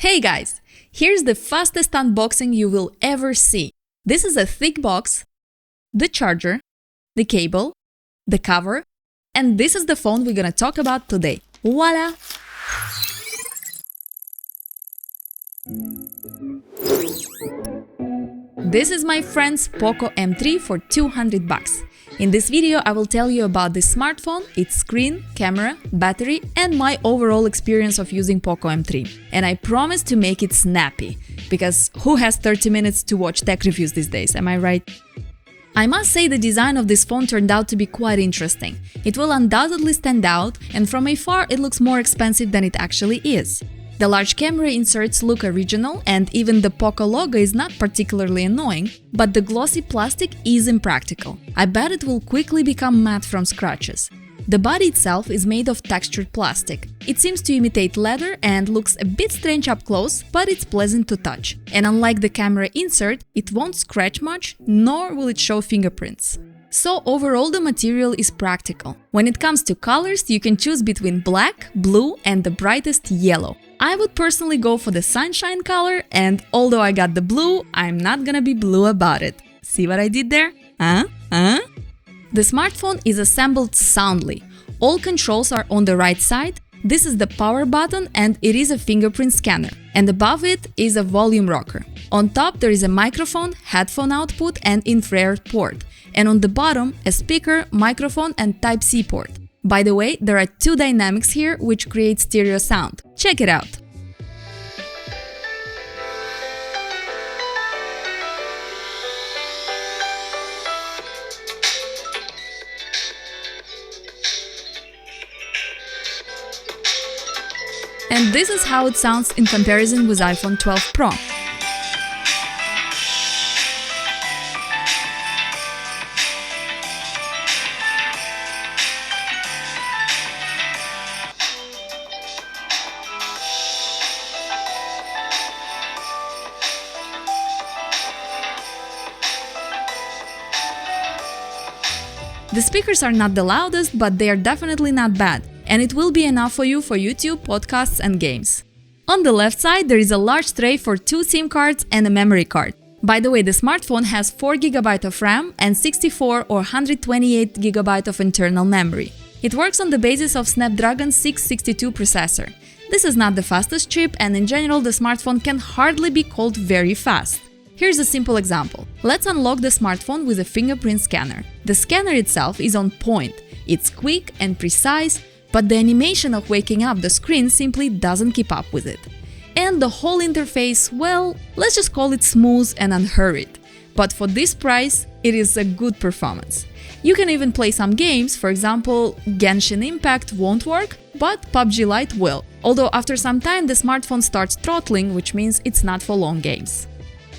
Hey guys, here's the fastest unboxing you will ever see. This is a thick box, the charger, the cable, the cover, and this is the phone we're gonna talk about today. Voila! This is my friend's Poco M3 for 200 bucks. In this video, I will tell you about this smartphone, its screen, camera, battery, and my overall experience of using Poco M3. And I promise to make it snappy, because who has 30 minutes to watch tech reviews these days, am I right? I must say the design of this phone turned out to be quite interesting. It will undoubtedly stand out, and from afar it looks more expensive than it actually is. The large camera inserts look original, and even the Poco logo is not particularly annoying, but the glossy plastic is impractical. I bet it will quickly become matte from scratches. The body itself is made of textured plastic. It seems to imitate leather and looks a bit strange up close, but it's pleasant to touch. And unlike the camera insert, it won't scratch much, nor will it show fingerprints. So overall the material is practical. When it comes to colors, you can choose between black, blue and the brightest yellow. I would personally go for the sunshine color, and although I got the blue, I'm not gonna be blue about it. See what I did there? The smartphone is assembled soundly. All controls are on the right side. This is the power button and it is a fingerprint scanner. And above it is a volume rocker. On top there is a microphone, headphone output and infrared port. And on the bottom, a speaker, microphone and Type-C port. By the way, there are two dynamics here which create stereo sound. Check it out! And this is how it sounds in comparison with iPhone 12 Pro. The speakers are not the loudest, but they are definitely not bad, and it will be enough for you for YouTube, podcasts and games. On the left side, there is a large tray for 2 SIM cards and a memory card. By the way, the smartphone has 4GB of RAM and 64 or 128GB of internal memory. It works on the basis of Snapdragon 662 processor. This is not the fastest chip, and in general the smartphone can hardly be called very fast. Here's a simple example. Let's unlock the smartphone with a fingerprint scanner. The scanner itself is on point. It's quick and precise, but the animation of waking up the screen simply doesn't keep up with it. And the whole interface, well, let's just call it smooth and unhurried. But for this price, it is a good performance. You can even play some games, for example, Genshin Impact won't work, but PUBG Lite will. Although after some time the smartphone starts throttling, which means it's not for long games.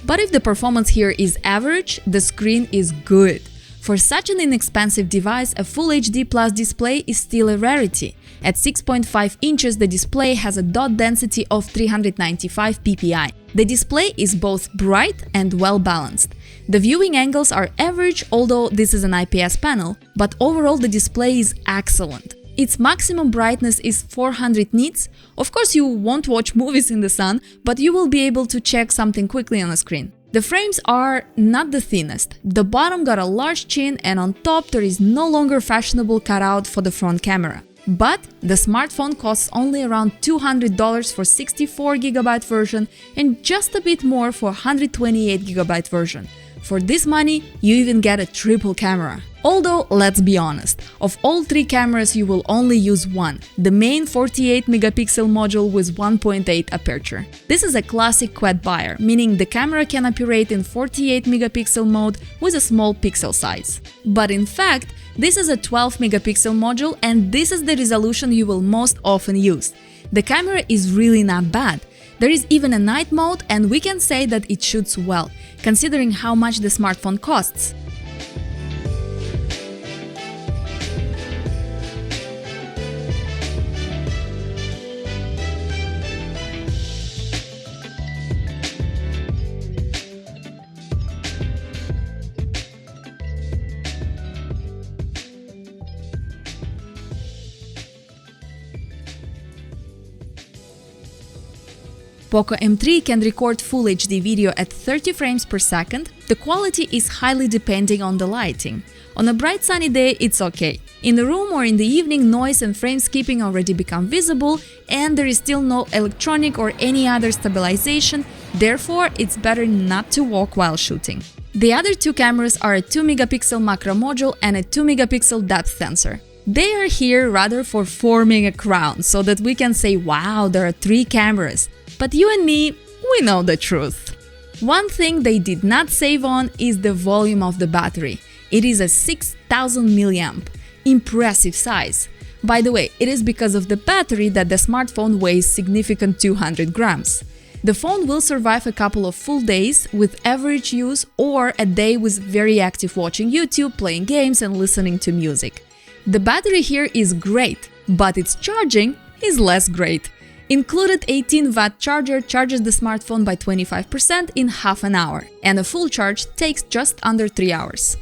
But if the performance here is average, the screen is good. For such an inexpensive device, a Full HD Plus display is still a rarity. At 6.5 inches, the display has a dot density of 395 ppi. The display is both bright and well balanced. The viewing angles are average, although this is an IPS panel, but overall the display is excellent. Its maximum brightness is 400 nits. Of course, you won't watch movies in the sun, but you will be able to check something quickly on a screen. The frames are not the thinnest. The bottom got a large chin, and on top there is no longer fashionable cutout for the front camera. But the smartphone costs only around $200 for 64GB version and just a bit more for 128GB version. For this money, you even get a triple camera. Although, let's be honest, of all 3 cameras you will only use one, the main 48-megapixel module with 1.8 aperture. This is a classic quad buyer, meaning the camera can operate in 48-megapixel mode with a small pixel size. But in fact, this is a 12-megapixel module, and this is the resolution you will most often use. The camera is really not bad. There is even a night mode, and we can say that it shoots well, considering how much the smartphone costs. Poco M3 can record Full HD video at 30 frames per second. The quality is highly depending on the lighting. On a bright sunny day, it's okay. In the room or in the evening, noise and frame skipping already become visible, and there is still no electronic or any other stabilization, therefore it's better not to walk while shooting. The other two cameras are a 2-megapixel macro module and a 2-megapixel depth sensor. They are here rather for forming a crown, so that we can say, wow, there are 3 cameras. But you and me, we know the truth. One thing they did not save on is the volume of the battery. It is a 6000 mAh. Impressive size. By the way, it is because of the battery that the smartphone weighs significant 200 grams. The phone will survive a couple of full days with average use or a day with very active watching YouTube, playing games and listening to music. The battery here is great, but its charging is less great. Included 18-watt charger charges the smartphone by 25% in half an hour, and a full charge takes just under 3 hours.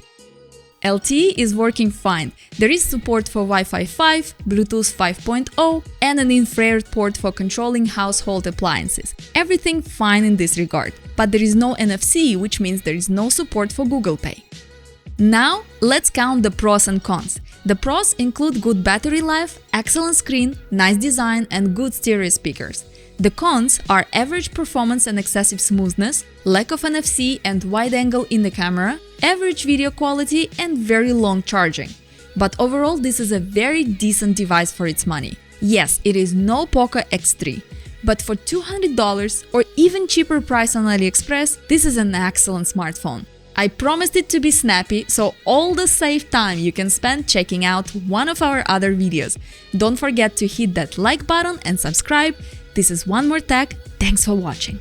LTE is working fine. There is support for Wi-Fi 5, Bluetooth 5.0 and an infrared port for controlling household appliances. Everything fine in this regard. But there is no NFC, which means there is no support for Google Pay. Now, let's count the pros and cons. The pros include good battery life, excellent screen, nice design and good stereo speakers. The cons are average performance and excessive smoothness, lack of NFC and wide angle in the camera, average video quality and very long charging. But overall, this is a very decent device for its money. Yes, it is no Poco X3, but for $200 or even cheaper price on AliExpress, this is an excellent smartphone. I promised it to be snappy, so all the saved time you can spend checking out one of our other videos. Don't forget to hit that like button and subscribe. This is One More Tech. Thanks for watching.